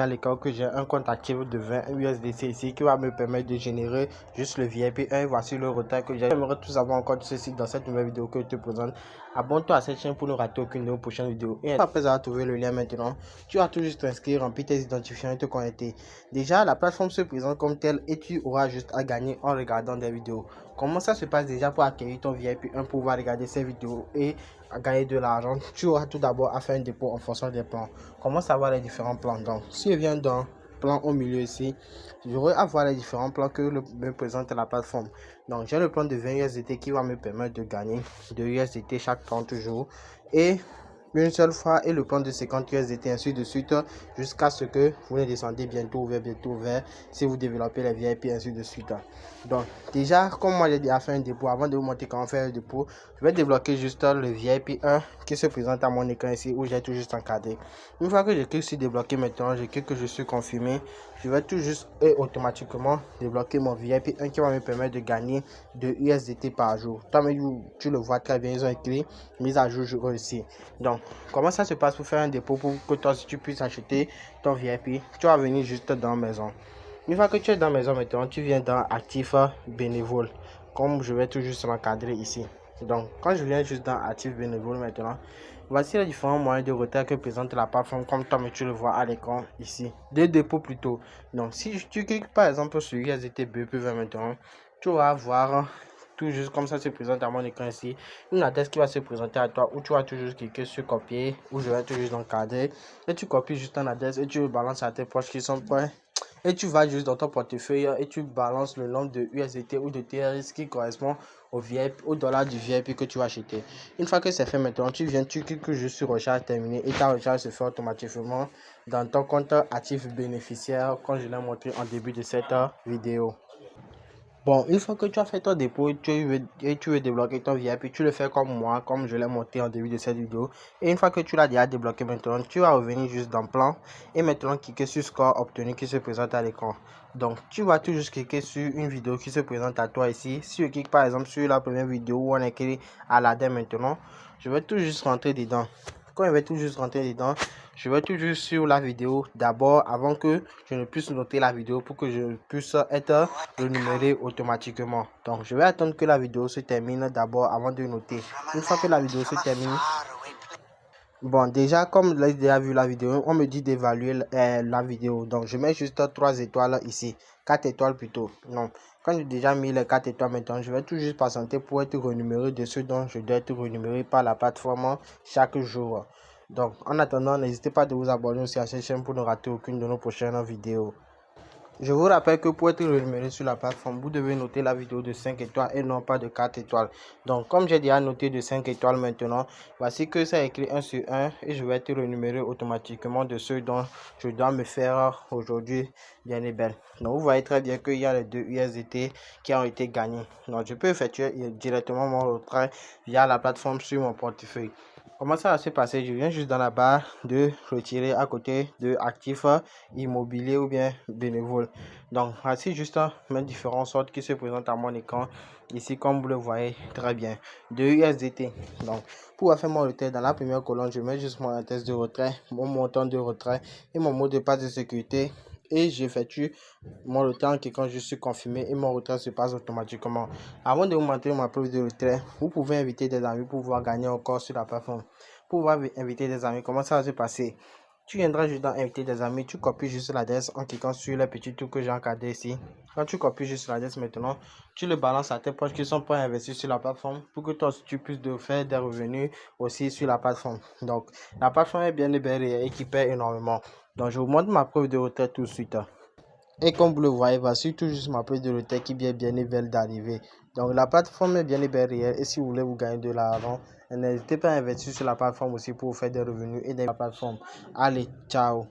à l'écran que j'ai un compte actif de 20 USDC ici qui va me permettre de générer juste le VIP 1. Voici le retard que j'ai. J'aimerais tout savoir encore de ceci dans cette nouvelle vidéo que je te présente. Abonne-toi à cette chaîne pour ne rater aucune de nos prochaines vidéos. Et après avoir trouvé le lien maintenant, tu vas tout juste t'inscrire, remplir tes identifiants et te connecter. Déjà, la plateforme se présente comme telle et tu auras juste à gagner en regardant des vidéos. Comment ça se passe déjà pour acquérir ton VIP 1, pour pouvoir regarder ces vidéos et à gagner de l'argent? Tu auras tout d'abord à faire un dépôt en fonction des plans. Comment savoir les différents plans? Donc, si je viens dans plan au milieu ici, j'aurai à voir les différents plans que me présente la plateforme. Donc, j'ai le plan de 20 USDT qui va me permettre de gagner 2 USDT chaque 30 jours et une seule fois, et le plan de 50 USDT, ainsi de suite, jusqu'à ce que vous ne descendez bientôt vers si vous développez les VIP, ainsi de suite. Donc, déjà, comme moi j'ai déjà fait un dépôt, avant de vous montrer comment faire le dépôt, je vais débloquer juste le VIP 1 qui se présente à mon écran ici, où j'ai tout juste encadré. Une fois que je clique sur débloquer maintenant, je clique que je suis confirmé, je vais tout juste et automatiquement débloquer mon VIP 1 qui va me permettre de gagner 2 USDT par jour. Toi, tu le vois très bien, ils ont écrit mise à jour réussi. Donc, comment ça se passe pour faire un dépôt pour que toi, si tu puisses acheter ton VIP? Tu vas venir juste dans maison. Une fois que tu es dans maison maintenant, tu viens dans actif bénévole, comme je vais tout juste m'encadrer ici. Donc, quand je viens juste dans actif bénévole maintenant, voici les différents moyens de retrait que présente la plateforme, comme toi, mais tu le vois à l'écran ici. Des dépôts plutôt. Donc, si tu cliques par exemple sur USDT BP20 maintenant, tu vas voir tout juste comme ça se présente à mon écran ici, une adresse qui va se présenter à toi, où tu vas toujours cliquer sur copier, où je vais tout juste encadrer, et tu copies juste ton adresse et tu le balances à tes poches qui sont prêts. Et tu vas juste dans ton portefeuille et tu balances le nombre de USDT ou de TRS qui correspond au VIP, au dollar du VIP que tu vas acheter. Une fois que c'est fait maintenant, tu cliques juste sur recharge terminée et ta recharge se fait automatiquement dans ton compte actif bénéficiaire, comme je l'ai montré en début de cette vidéo. Bon, une fois que tu as fait ton dépôt et tu veux débloquer ton VIP, tu le fais comme moi, comme je l'ai montré en début de cette vidéo. Et une fois que tu l'as déjà débloqué maintenant, tu vas revenir juste dans plan et maintenant cliquer sur score obtenu qui se présente à l'écran. Donc, tu vas tout juste cliquer sur une vidéo qui se présente à toi ici. Si je clique par exemple sur la première vidéo où on est écrit Aladdin maintenant, je vais tout juste rentrer dedans. Quand je vais tout juste rentrer dedans, je vais tout juste sur la vidéo d'abord avant que je ne puisse noter la vidéo pour que je puisse être renuméré automatiquement. Donc je vais attendre que la vidéo se termine d'abord avant de noter. Une fois que la vidéo se termine, bon, déjà comme j'ai déjà vu la vidéo, on me dit d'évaluer la vidéo. Donc je mets juste 3 étoiles ici, 4 étoiles plutôt. Non, quand j'ai déjà mis les 4 étoiles maintenant, je vais tout juste patienter pour être renuméré de ce dont je dois être renuméré par la plateforme chaque jour. Donc en attendant, n'hésitez pas de vous abonner aussi à cette chaîne pour ne rater aucune de nos prochaines vidéos. Je vous rappelle que pour être renuméré sur la plateforme, vous devez noter la vidéo de 5 étoiles et non pas de 4 étoiles. Donc, comme j'ai déjà noté de 5 étoiles maintenant, voici que ça écrit 1 sur 1 et je vais être renuméré automatiquement de ceux dont je dois me faire aujourd'hui bien et belle. Donc, vous voyez très bien qu'il y a les 2 USDT qui ont été gagnés. Donc, je peux effectuer directement mon retrait via la plateforme sur mon portefeuille. Comment ça va se passer? Je viens juste dans la barre de retirer à côté de actifs immobilier ou bien bénévole. Donc voici juste mes différentes sortes qui se présentent à mon écran ici, comme vous le voyez très bien, de USDT. Donc pour faire mon retrait, dans la première colonne je mets juste mon adresse de retrait, mon montant de retrait et mon mot de passe de sécurité, et j'effectue mon retrait en cliquant je suis confirmé et mon retrait se passe automatiquement. Avant de vous montrer ma preuve de retrait, vous pouvez inviter des amis pour pouvoir gagner encore sur la plateforme. Pour pouvoir inviter des amis, comment ça va se passer? Tu viendras juste dans inviter des amis, tu copies juste l'adresse en cliquant sur le petit truc que j'ai encadré ici. Quand tu copies juste l'adresse maintenant, tu le balances à tes poches qui sont pas investis sur la plateforme pour que toi tu puisses faire des revenus aussi sur la plateforme. Donc la plateforme est bien libérée et qui paie énormément. Donc je vous montre ma preuve de retrait tout de suite. Et comme vous le voyez, voici tout juste ma preuve de retrait qui vient bien belle d'arriver. Donc la plateforme est bien réelle et si vous voulez vous gagner de l'argent, n'hésitez pas à investir sur la plateforme aussi pour vous faire des revenus et des plateformes. Allez, ciao.